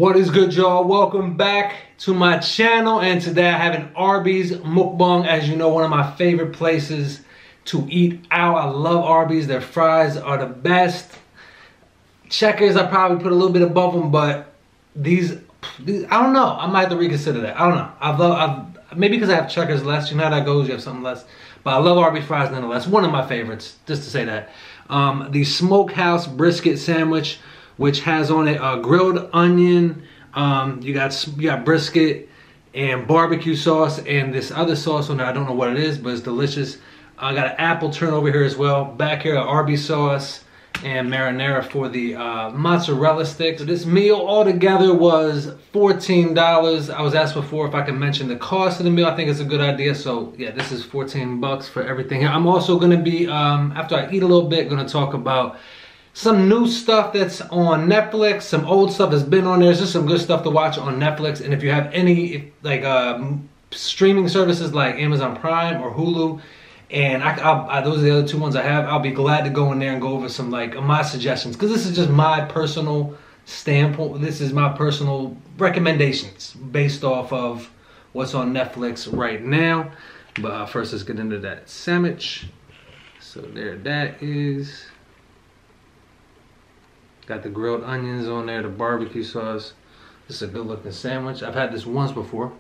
What is good, y'all? Welcome back to my channel, and today I have an Arby's Mukbang. As you know, one of my favorite places to eat out. I love Arby's. Their fries are the best. Checkers I probably put a little bit above them, but these I don't know. I might have to reconsider that. I don't know. Maybe because I have Checkers less. You know how that goes. You have something less. But I love Arby's fries nonetheless. One of my favorites, just to say that. The Smokehouse Brisket sandwich, which has on it grilled onion, you got brisket and barbecue sauce and this other sauce on there. I don't know what it is, but it's delicious. I got an apple turn over here as well. Back here, Arby's sauce and marinara for the mozzarella sticks. So this meal altogether was $14. I was asked before if I could mention the cost of the meal. I think it's a good idea. So yeah, this is 14 bucks for everything here. I'm also gonna be, after I eat a little bit, gonna talk about some new stuff that's on Netflix, some old stuff that's been on there. There's just some good stuff to watch on Netflix. And if you have any like streaming services like Amazon Prime or Hulu, and those are the other two ones I have, I'll be glad to go in there and go over some like my suggestions, because this is just my personal standpoint. This is my personal recommendations based off of what's on Netflix right now. But first, let's get into that sandwich. So there that is. Got the grilled onions on there, the barbecue sauce. This is a good looking sandwich. I've had this once before.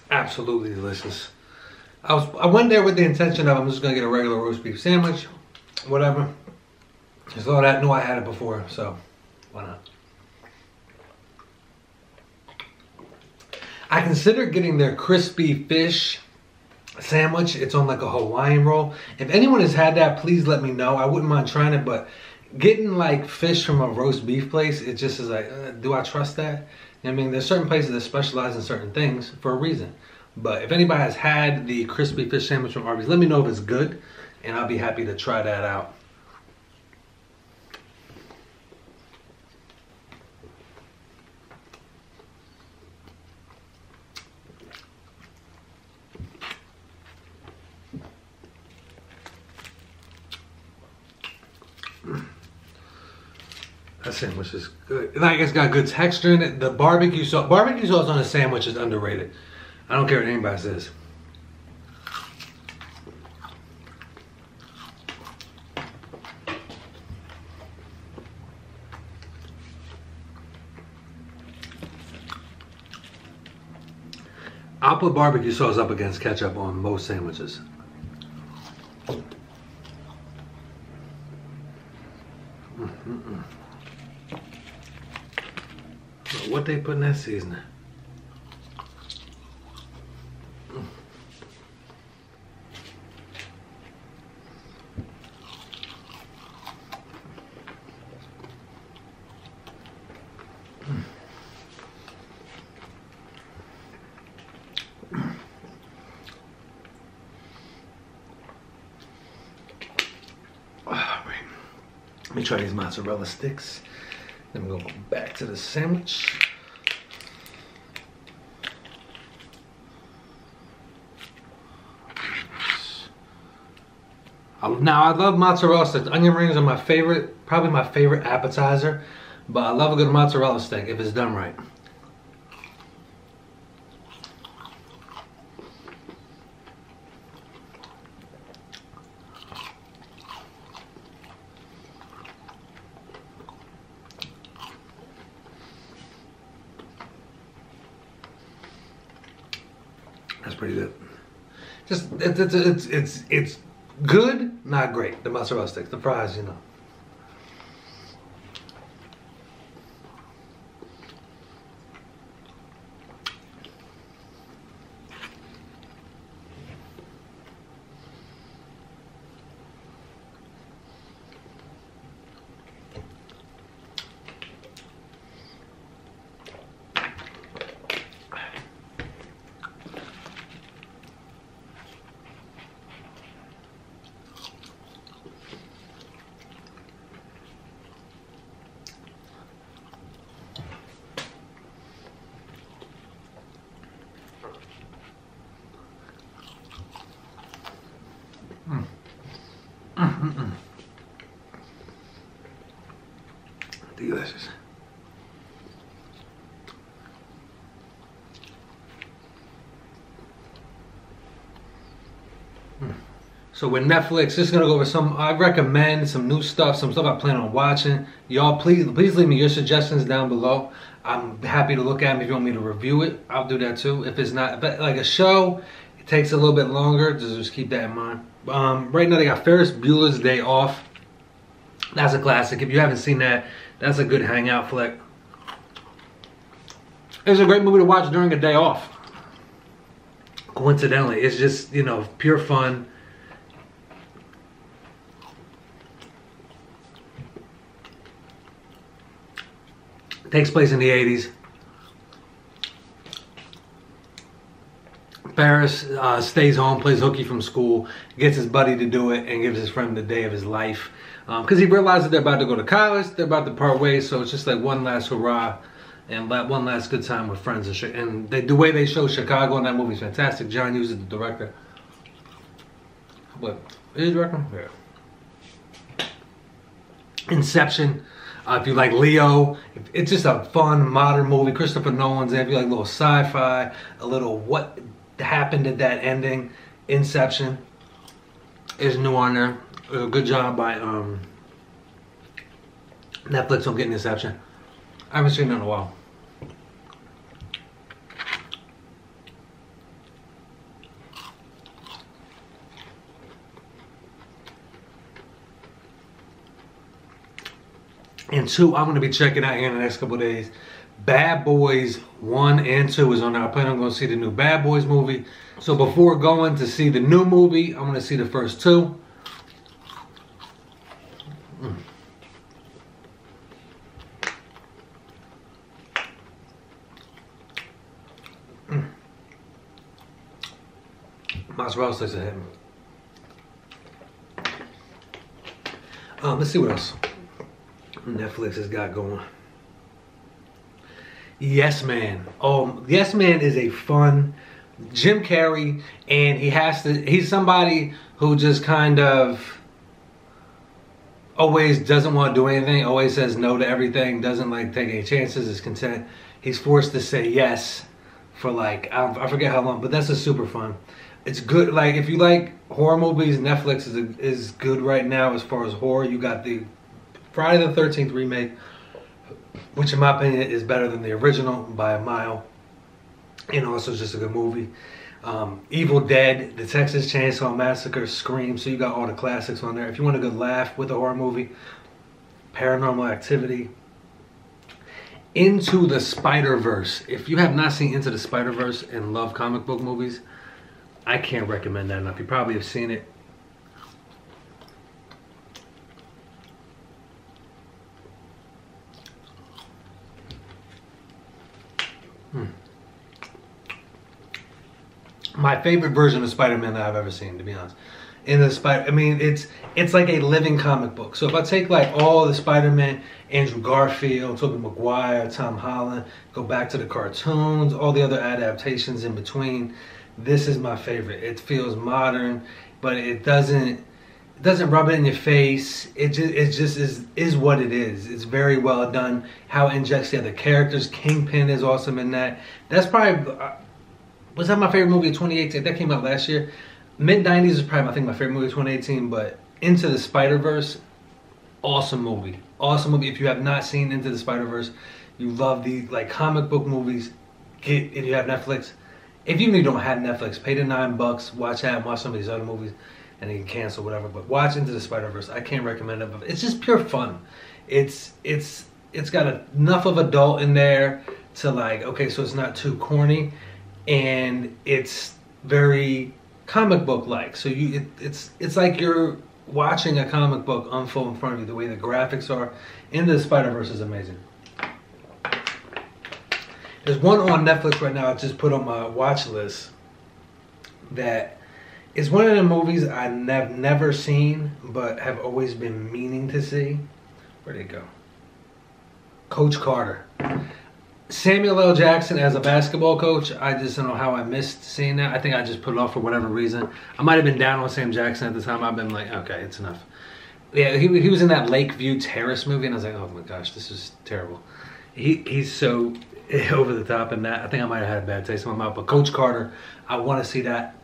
Absolutely delicious. I went there with the intention of I'm just gonna get a regular roast beef sandwich, whatever. Just thought I knew I had it before, so why not? I considered getting their crispy fish sandwich. It's on like a Hawaiian roll. If anyone has had that, please let me know. I wouldn't mind trying it, but getting like fish from a roast beef place, it just is like, do I trust that? I mean, there's certain places that specialize in certain things for a reason. But if anybody has had the crispy fish sandwich from Arby's, let me know if it's good, and I'll be happy to try that out. That sandwich is good. Like, it's got good texture in it. The barbecue sauce on a sandwich is underrated. I don't care what anybody says. I'll put barbecue sauce up against ketchup on most sandwiches. What they put in that seasoning? Let me try these mozzarella sticks. Then we'll go back to the sandwich. Now, I love mozzarella sticks. Onion rings are my favorite, probably my favorite appetizer. But I love a good mozzarella stick if it's done right. That's pretty good. Just it's good, not great. The mozzarella sticks, the fries, you know. So with Netflix, just gonna go over I recommend some new stuff, some stuff I plan on watching. Y'all, please leave me your suggestions down below. I'm happy to look at them. If you want me to review it, I'll do that too. If it's not, but like a show, it takes a little bit longer. Just keep that in mind. Right now they got Ferris Bueller's Day Off. That's a classic. If you haven't seen that, that's a good hangout flick. It's a great movie to watch during a day off. Coincidentally, it's just, you know, pure fun. Takes place in the 80s. Ferris stays home, plays hooky from school, gets his buddy to do it, and gives his friend the day of his life. Because he realizes they're about to go to college, they're about to part ways, so it's just like one last hurrah and one last good time with friends. And the way they show Chicago in that movie is fantastic. John Hughes is the director. What? Is he director? Yeah. Inception. If you like Leo, it's just a fun, modern movie. Christopher Nolan's in. If you like a little sci-fi, a little what happened at that ending. Inception is new on there. Good job by Netflix on getting Inception. I haven't seen it in a while. And 2, I'm going to be checking out here in the next couple of days. Bad Boys 1 and 2 is on there. I plan on going to see the new Bad Boys movie. So before going to see the new movie, I'm going to see the first 2. Mozzarella sticks are hitting. Let's see what else Netflix has got going. Yes Man. Yes Man is a fun Jim Carrey, and he's somebody who just kind of always doesn't want to do anything, always says no to everything, doesn't like take any chances, is content. He's forced to say yes for like, I forget how long, but that's just super fun. It's good. Like if you like horror movies, Netflix is good right now as far as horror. You got the Friday the 13th remake, which in my opinion is better than the original by a mile, and also it's just a good movie. Evil Dead, The Texas Chainsaw Massacre, Scream. So you got all the classics on there. If you want a good laugh with a horror movie, Paranormal Activity. Into the Spider-Verse. If you have not seen Into the Spider-Verse and love comic book movies, I can't recommend that enough. You probably have seen it. My favorite version of Spider-Man that I've ever seen, to be honest. I mean, it's like a living comic book. So if I take like all the Spider-Man, Andrew Garfield, Tobey Maguire, Tom Holland, go back to the cartoons, all the other adaptations in between, this is my favorite. It feels modern, but it doesn't rub it in your face. It just is what it is. It's very well done. How it injects the other characters. Kingpin is awesome in that. That's probably was that my favorite movie of 2018? That came out last year. Mid-90s is probably I think my favorite movie of 2018. But Into the Spider-Verse, awesome movie. Awesome movie. If you have not seen Into the Spider-Verse, you love the like comic book movies. If you have Netflix. If you don't have Netflix, pay the $9, watch that, watch some of these other movies, and then you can cancel whatever. But watch Into the Spider-Verse. I can't recommend it, but it's just pure fun. It's got enough of adult in there to like, okay, so it's not too corny, and it's very comic book like. So it's like you're watching a comic book unfold in front of you. The way the graphics are. Into the Spider-Verse is amazing. There's one on Netflix right now I just put on my watch list that is one of the movies I've never seen but have always been meaning to see. Where'd it go? Coach Carter. Samuel L. Jackson as a basketball coach. I just don't know how I missed seeing that. I think I just put it off for whatever reason. I might have been down on Sam Jackson at the time. I've been like, okay, it's enough. Yeah, he was in that Lakeview Terrace movie, and I was like, oh my gosh, this is terrible. He's so over the top in that. I think I might have had a bad taste in my mouth. But Coach Carter, I want to see that.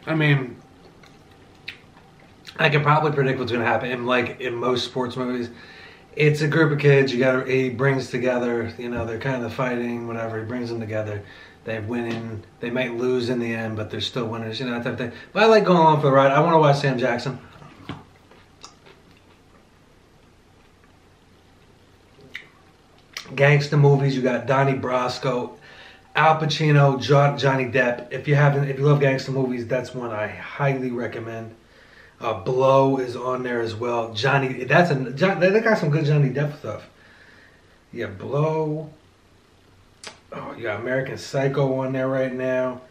I mean, I can probably predict what's going to happen. Like in most sports movies, it's a group of kids. He brings together. You know, they're kind of fighting, whatever. He brings them together. They win. They might lose in the end, but they're still winners. You know, that type of thing. But I like going along for the ride. I want to watch Sam Jackson. Gangster movies. You got Donnie Brasco, Al Pacino, Johnny Depp. If you love gangster movies, that's one I highly recommend. Blow is on there as well. They got some good Johnny Depp stuff. Yeah, Blow. Oh, you got American Psycho on there right now.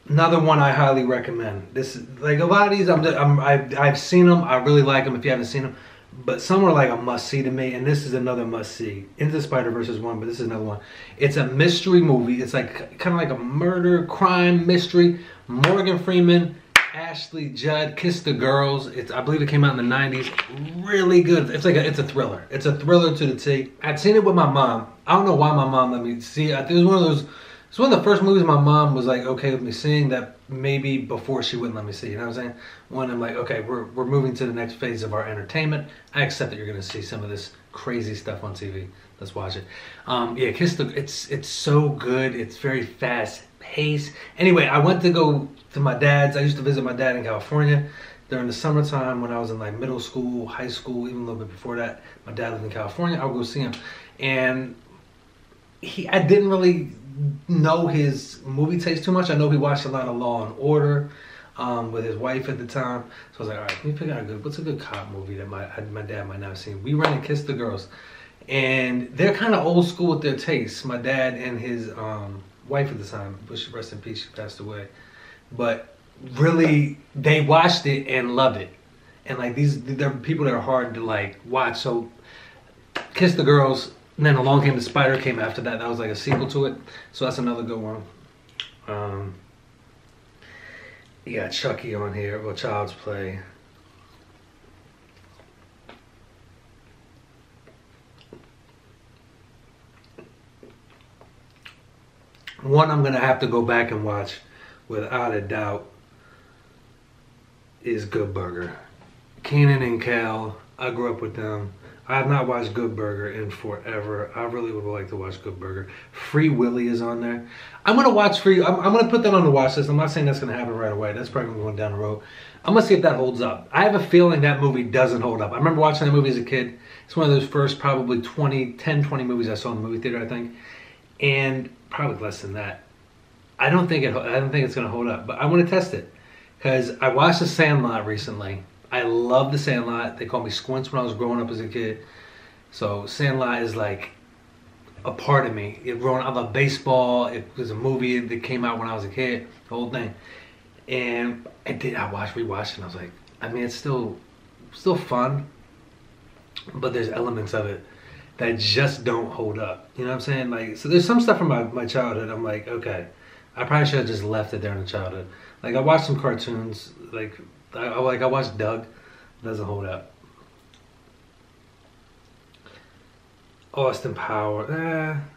Another one I highly recommend. This is like a lot of these. I've seen them. I really like them. If you haven't seen them, but some are like a must see to me, and this is another must see. Into the Spider-Verse is one, but this is another one. It's a mystery movie. It's like kind of like a murder crime mystery. Morgan Freeman, Ashley Judd, Kiss the Girls. I believe it came out in the 90s. Really good. It's a thriller. It's a thriller to the T. I'd seen it with my mom. I don't know why my mom let me see it. I think it was one of those. It's one of the first movies my mom was like okay with me seeing, that maybe before she wouldn't let me see. You know what I'm saying? When I'm like, okay, we're moving to the next phase of our entertainment. I accept that you're gonna see some of this crazy stuff on TV. Let's watch it. Yeah, it's so good. It's very fast paced. Anyway, I went to go to my dad's. I used to visit my dad in California during the summertime when I was in like middle school, high school, even a little bit before that. My dad lived in California. I would go see him, and I didn't really know his movie taste too much. I know he watched a lot of Law and Order with his wife at the time. So I was like, all right, let me pick out what's a good cop movie that my dad might not have seen. We rented Kiss the Girls, and they're kind of old school with their tastes. My dad and his wife at the time, rest in peace, she passed away. But really, they watched it and loved it. And like they're people that are hard to like watch. So Kiss the Girls. And then Along Came the Spider came after that. That was like a sequel to it. So that's another good one. You got Chucky on here. Well, Child's Play. One I'm going to have to go back and watch without a doubt is Good Burger. Kenan and Kel. I grew up with them. I have not watched Good Burger in forever. I really would like to watch Good Burger. Free Willy is on there. I'm going to watch I'm going to put that on the watch list. I'm not saying that's going to happen right away. That's probably going down the road. I'm going to see if that holds up. I have a feeling that movie doesn't hold up. I remember watching that movie as a kid. It's one of those first probably 20 movies I saw in the movie theater, I think. And probably less than that. I don't think it's going to hold up. But I want to test it. Because I watched The Sandlot recently. I love The Sandlot. They called me Squints when I was growing up as a kid. So Sandlot is like a part of me. I love baseball. It was a movie that came out when I was a kid. The whole thing. And I rewatched it, and I was like, I mean, it's still fun, but there's elements of it that just don't hold up. You know what I'm saying? Like, so there's some stuff from my childhood. I'm like, okay, I probably should have just left it there in the childhood. Like I watched some cartoons. Like I watched Doug. It doesn't hold up. Austin Power.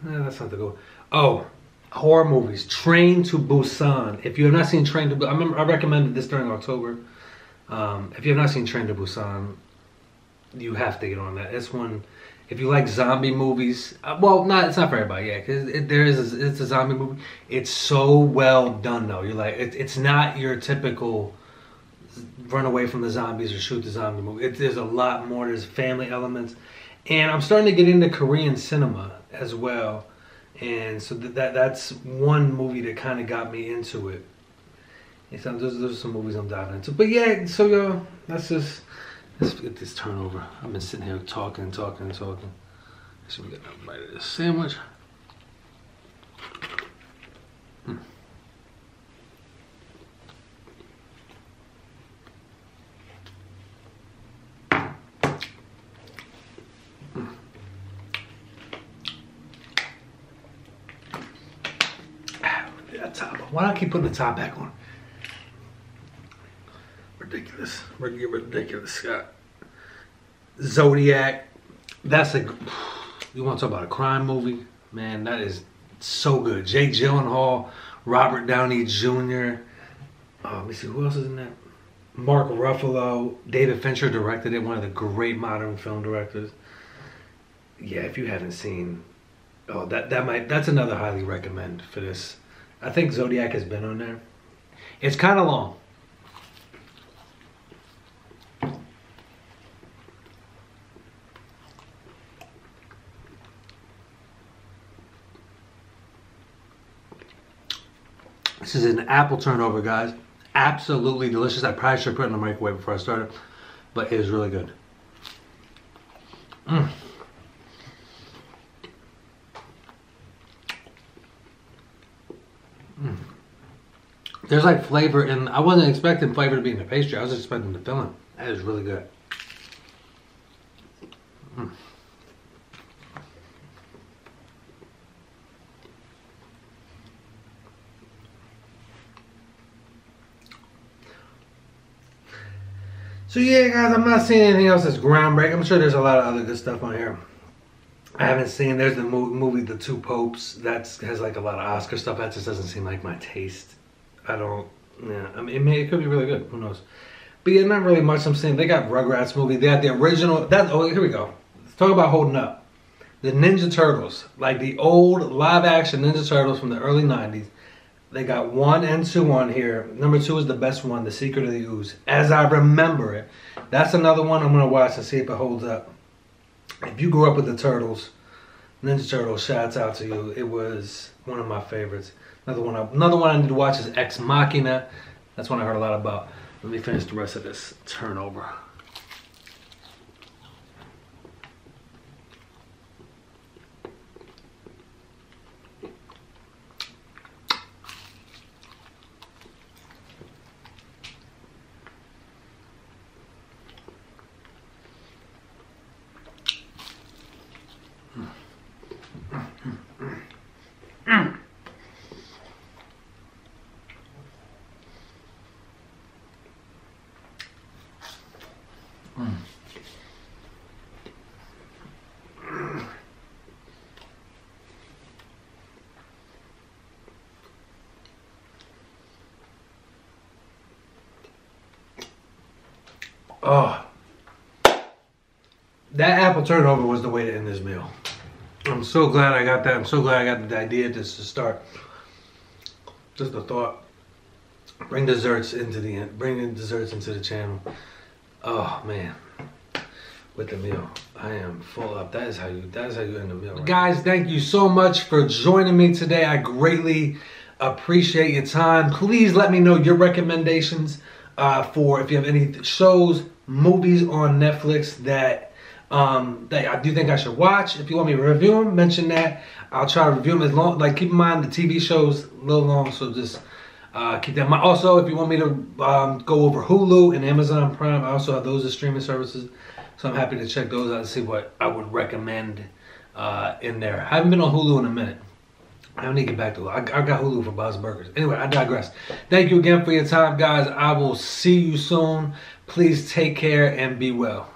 That's not the goal. Oh, horror movies. Train to Busan. If you have not seen Train to Busan, I recommended this during October. If you have not seen Train to Busan, you have to get on that. It's one. If you like zombie movies, it's not for everybody, yeah, because it's a zombie movie. It's so well done, though. You're like, it's not your typical run away from the zombies or shoot the zombie movie. There's a lot more. There's family elements, and I'm starting to get into Korean cinema as well, and so that's one movie that kind of got me into it. And so those are some movies I'm diving into. But yeah, so yo, let's get this turnover. I've been sitting here talking. So we got a bite of this sandwich. That top. Why do I keep putting the top back on? Ridiculous. Ridiculous, Scott. Zodiac. That's you want to talk about a crime movie? Man, that is so good. Jake Gyllenhaal, Robert Downey Jr. Let me see, who else is in that? Mark Ruffalo. David Fincher directed it, one of the great modern film directors. Yeah, if you haven't seen, that's another highly recommend for this. I think Zodiac has been on there. It's kind of long. This is an apple turnover, guys. Absolutely delicious. I probably should put it in the microwave before I started, but it is really good. Mm. Mm. There's like flavor in, I wasn't expecting flavor to be in the pastry. I was expecting the filling. That is really good. Mm. So yeah, guys, I'm not seeing anything else that's groundbreaking. I'm sure there's a lot of other good stuff on here. I haven't seen, there's the movie The Two Popes. That has like a lot of Oscar stuff. That just doesn't seem like my taste. I don't, yeah, I mean, it could be really good. Who knows? But yeah, not really much I'm seeing. They got Rugrats movie. They had the original, oh, here we go. Let's talk about holding up. The Ninja Turtles, like the old live action Ninja Turtles from the early 90s. They got 1 and 2 on here. Number 2 is the best one, The Secret of the Ooze. As I remember it. That's another one I'm going to watch and see if it holds up. If you grew up with the Turtles, Ninja Turtles, shouts out to you. It was one of my favorites. Another one I need to watch is Ex Machina. That's one I heard a lot about. Let me finish the rest of this turnover. Oh, that apple turnover was the way to end this meal. I'm so glad I got that. I'm so glad I got the idea just to start. Just the thought. Bring desserts into the end. Bring in desserts into the channel. Oh man, with the meal, I am full up. That is how you end the meal. Right? Guys, thank you so much for joining me today. I greatly appreciate your time. Please let me know your recommendations for if you have any shows, movies on Netflix that I do think I should watch. If you want me to review them, mention that. I'll try to review them as long. Like, keep in mind the TV shows a little long, so just keep that in mind. Also, if you want me to go over Hulu and Amazon Prime, I also have those as streaming services. So I'm happy to check those out and see what I would recommend in there. I haven't been on Hulu in a minute. I need to get back to it. I got Hulu for Bob's Burgers. Anyway, I digress. Thank you again for your time, guys. I will see you soon. Please take care and be well.